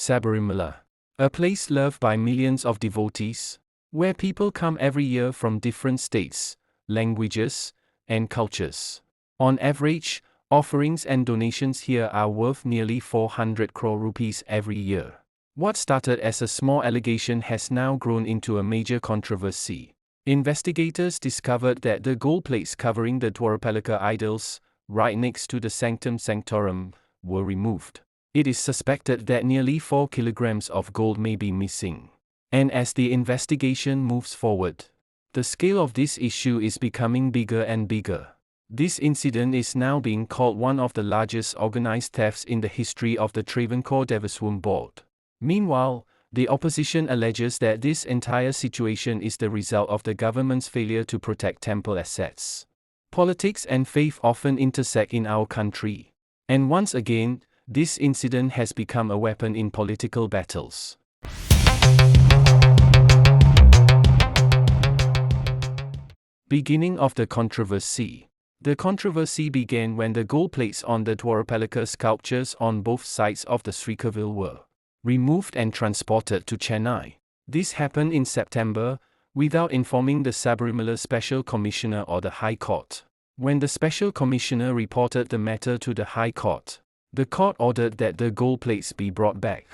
Sabarimala, a place loved by millions of devotees, where people come every year from different states, languages, and cultures. On average, offerings and donations here are worth nearly 400 crore rupees every year. What started as a small allegation has now grown into a major controversy. Investigators discovered that the gold plates covering the Dwarapalika idols, right next to the Sanctum Sanctorum, were removed. It is suspected that nearly 4 kilograms of gold may be missing. And as the investigation moves forward, the scale of this issue is becoming bigger and bigger. This incident is now being called one of the largest organized thefts in the history of the Travancore Devaswom Board. Meanwhile, the opposition alleges that this entire situation is the result of the government's failure to protect temple assets. Politics and faith often intersect in our country. And once again, this incident has become a weapon in political battles. Beginning of the controversy. The controversy began when the gold plates on the Dwarapalika sculptures on both sides of the Srikavil were removed and transported to Chennai. This happened in September, without informing the Sabarimala Special Commissioner or the High Court. When the Special Commissioner reported the matter to the High Court, the court ordered that the gold plates be brought back.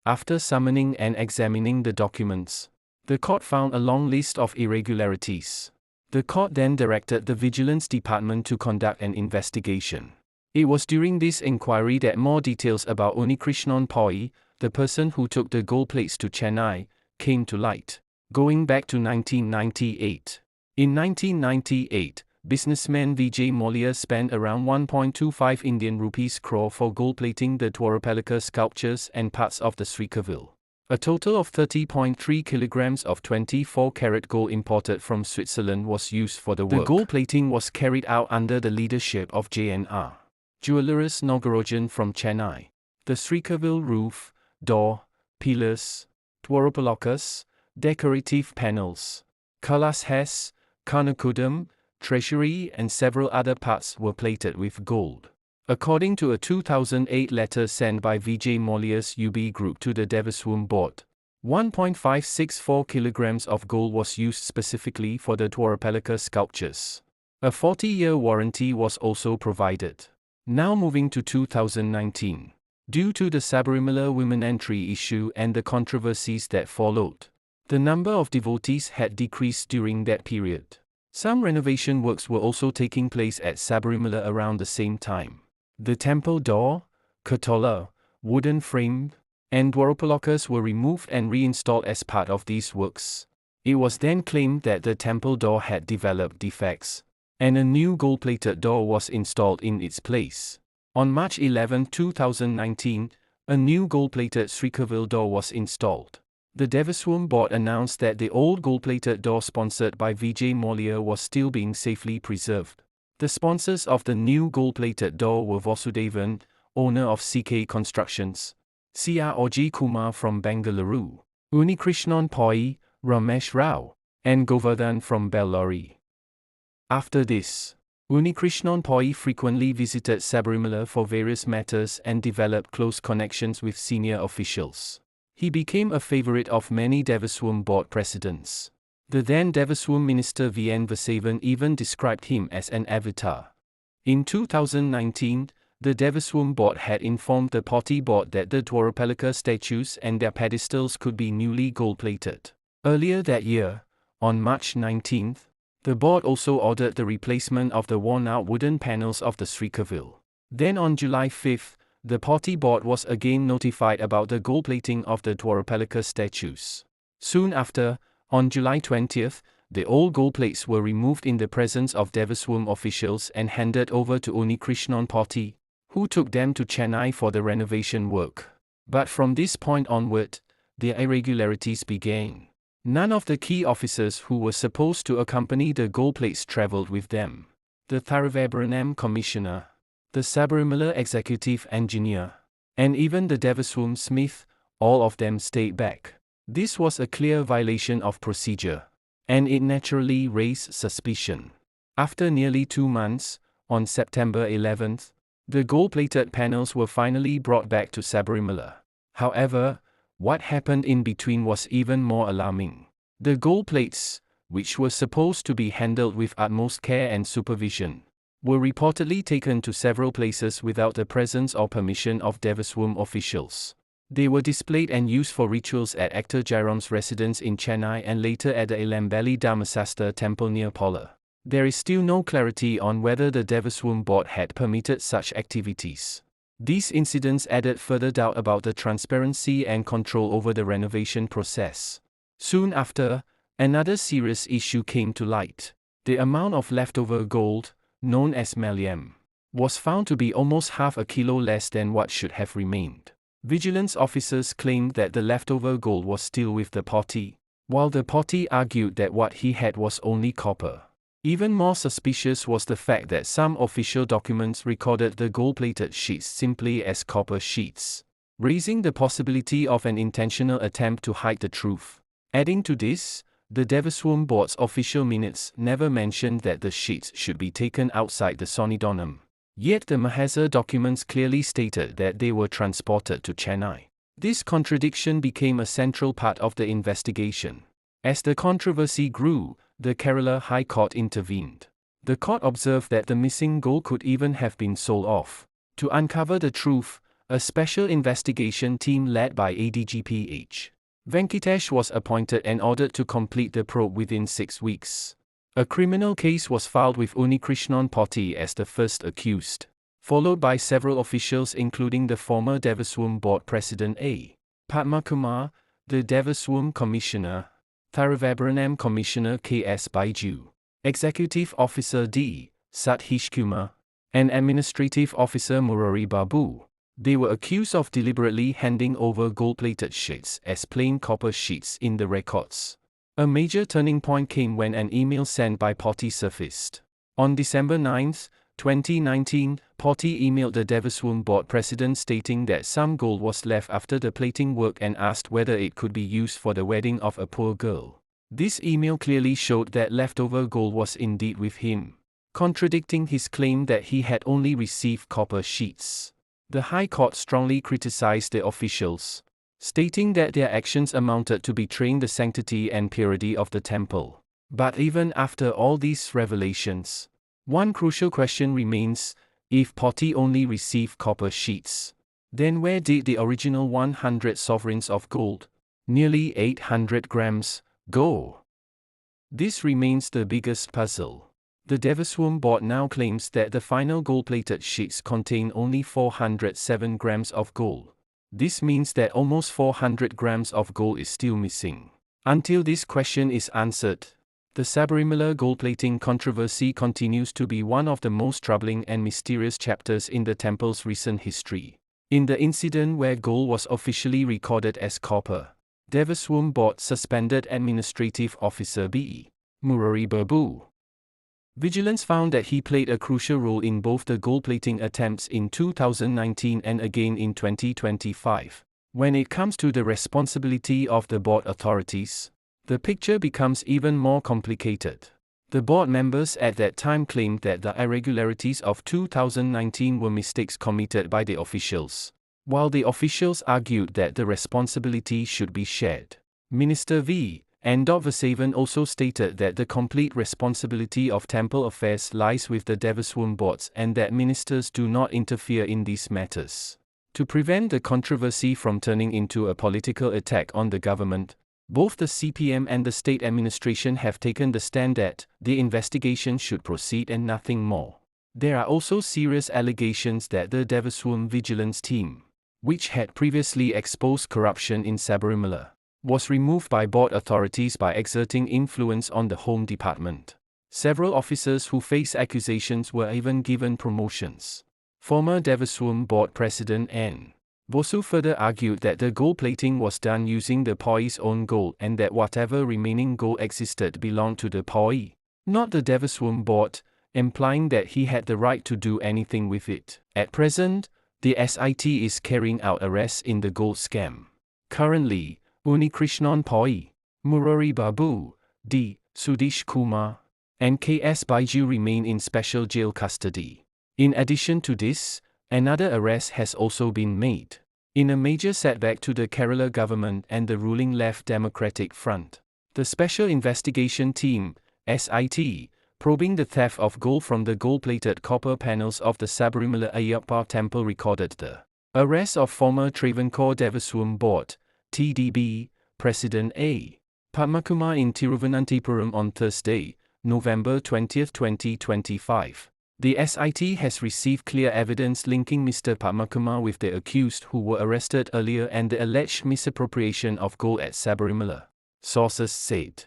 After summoning and examining the documents, the court found a long list of irregularities. The court then directed the Vigilance Department to conduct an investigation. It was during this inquiry that more details about Unikrishnan Poi, the person who took the gold plates to Chennai, came to light. Going back to 1998. In 1998, businessman Vijay Mallya spent around 1.25 Indian rupees crore for gold plating the Dwarapalika sculptures and parts of the Srikavil. A total of 30.3 kilograms of 24-carat gold imported from Switzerland was used for the work. The gold plating was carried out under the leadership of J.N.R. Jewelers Nagarajan from Chennai. The Srikavil roof, door, pillars, Dwarapalakas, decorative panels, Kalas, Kanakudam, treasury and several other parts were plated with gold. According to a 2008 letter sent by Vijay Mallya's UB Group to the Devaswom Board, 1.564 kilograms of gold was used specifically for the Dwarapalika sculptures. A 40-year warranty was also provided. Now moving to 2019. Due to the Sabarimala women entry issue and the controversies that followed, the number of devotees had decreased during that period. Some renovation works were also taking place at Sabarimala around the same time. The temple door, Katola, wooden frame, and Dwarapalakas were removed and reinstalled as part of these works. It was then claimed that the temple door had developed defects, and a new gold-plated door was installed in its place. On March 11, 2019, a new gold-plated Srikavil door was installed. The Devaswom Board announced that the old gold-plated door sponsored by Vijay Mallya was still being safely preserved. The sponsors of the new gold-plated door were Vasudevan, owner of CK Constructions, C.R. Ajay Kumar from Bengaluru, Unikrishnan Poi, Ramesh Rao, and Govardhan from Bellary. After this, Unikrishnan Poi frequently visited Sabarimala for various matters and developed close connections with senior officials. He became a favorite of many Devaswom Board presidents. The then Devaswom Minister V.N. Vasavan even described him as an avatar. In 2019, the Devaswom Board had informed the Party Board that the Dwarapalika statues and their pedestals could be newly gold-plated. Earlier that year, on March 19, the board also ordered the replacement of the worn-out wooden panels of the Srikavil. Then on July 5, the Party Board was again notified about the gold plating of the Dwarapalika statues. Soon after, on July 20, the old gold plates were removed in the presence of Devaswom officials and handed over to Unikrishnan Poi, who took them to Chennai for the renovation work. But from this point onward, the irregularities began. None of the key officers who were supposed to accompany the gold plates travelled with them. The Thiruvabaranam Commissioner, the Sabarimala Executive Engineer, and even the Devaswom Smith, all of them stayed back. This was a clear violation of procedure, and it naturally raised suspicion. After nearly 2 months, on September 11, the gold-plated panels were finally brought back to Sabarimala. However, What happened in between was even more alarming. The gold plates, which were supposed to be handled with utmost care and supervision, were reportedly taken to several places without the presence or permission of Devaswom officials. They were displayed and used for rituals at actor Jairam's residence in Chennai and later at the Elambali Dharmasastha temple near Pola. There is still no clarity on whether the Devaswom board had permitted such activities. These incidents added further doubt about the transparency and control over the renovation process. Soon after, another serious issue came to light. The amount of leftover gold, known as malleum, was found to be almost half a kilo less than what should have remained. Vigilance officers claimed that the leftover gold was still with the Poti, while the Poti argued that what he had was only copper. Even more suspicious was the fact that some official documents recorded the gold-plated sheets simply as copper sheets, raising the possibility of an intentional attempt to hide the truth. Adding to this, the Devaswom board's official minutes never mentioned that the sheets should be taken outside the Sonidonam. Yet the Mahazar documents clearly stated that they were transported to Chennai. This contradiction became a central part of the investigation. As the controversy grew, the Kerala High Court intervened. The court observed that the missing gold could even have been sold off. To uncover the truth, a special investigation team led by ADGP H. Venkitesh was appointed and ordered to complete the probe within 6 weeks. A criminal case was filed with Unikrishnan Poti as the first accused, followed by several officials including the former Devaswom board president A. Padmakumar, the Devaswom commissioner, Thiruvabaranam commissioner K.S. Baiju, executive officer D. Sathish Kumar, and administrative officer Murari Babu. They were accused of deliberately handing over gold-plated sheets as plain copper sheets in the records. A major turning point came when an email sent by Poti surfaced. On December 9, 2019, Poti emailed the Devaswom board president stating that some gold was left after the plating work and asked whether it could be used for the wedding of a poor girl. This email clearly showed that leftover gold was indeed with him, contradicting his claim that he had only received copper sheets. The High Court strongly criticized the officials, stating that their actions amounted to betraying the sanctity and purity of the temple. But even after all these revelations, one crucial question remains: if Poti only received copper sheets, then where did the original 100 sovereigns of gold, nearly 800 grams, go? This remains the biggest puzzle. The Devaswom board now claims that the final gold-plated sheets contain only 407 grams of gold. This means that almost 400 grams of gold is still missing. Until this question is answered, the Sabarimala gold-plating controversy continues to be one of the most troubling and mysterious chapters in the temple's recent history. In the incident where gold was officially recorded as copper, Devaswom board suspended Administrative Officer B. Murari Babu. Vigilance found that he played a crucial role in both the gold-plating attempts in 2019 and again in 2025. When it comes to the responsibility of the board authorities, the picture becomes even more complicated. The board members at that time claimed that the irregularities of 2019 were mistakes committed by the officials, while the officials argued that the responsibility should be shared. Minister V. N. Vasavan also stated that the complete responsibility of temple affairs lies with the Devaswom boards and that ministers do not interfere in these matters. To prevent the controversy from turning into a political attack on the government, both the CPM and the state administration have taken the stand that the investigation should proceed and nothing more. There are also serious allegations that the Devaswom vigilance team, which had previously exposed corruption in Sabarimala, was removed by board authorities by exerting influence on the Home Department. Several officers who face accusations were even given promotions. Former Devaswom board president N. Bosu further argued that the gold plating was done using the POI's own gold and that whatever remaining gold existed belonged to the POI, not the Devaswom board, implying that he had the right to do anything with it. At present, the SIT is carrying out arrests in the gold scam. Currently, Unikrishnan Poi, Murari Babu, D. Sudish Kumar, and K.S. Baiju remain in special jail custody. In addition to this, another arrest has also been made. in a major setback to the Kerala government and the ruling Left Democratic Front. The Special Investigation Team, SIT, probing the theft of gold from the gold-plated copper panels of the Sabarimala Ayyappa temple recorded the arrest of former Travancore Devaswam Board, TDB, President A. Padmakumar in Tiruvananthapuram on Thursday, November 20, 2025. The SIT has received clear evidence linking Mr. Padmakumar with the accused who were arrested earlier and the alleged misappropriation of gold at Sabarimala, sources said.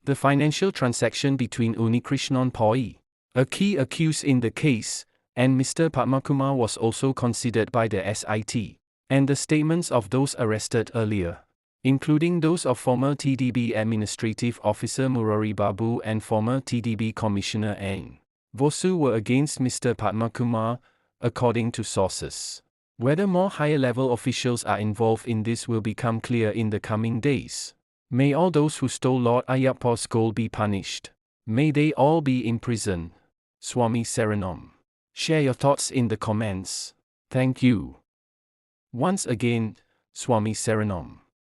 The financial transaction between Unikrishnan Poi, a key accused in the case, and Mr. Padmakumar was also considered by the SIT, and the statements of those arrested earlier, including those of former TDB Administrative Officer Murari Babu and former TDB Commissioner Ang Vosu, were against Mr. Padmakumar, according to sources. Whether more higher-level officials are involved in this will become clear in the coming days. May all those who stole Lord Ayyappa's gold be punished. May they all be in prison. Swami Saranam. Share your thoughts in the comments. Thank you. Once again, Swami Saranam.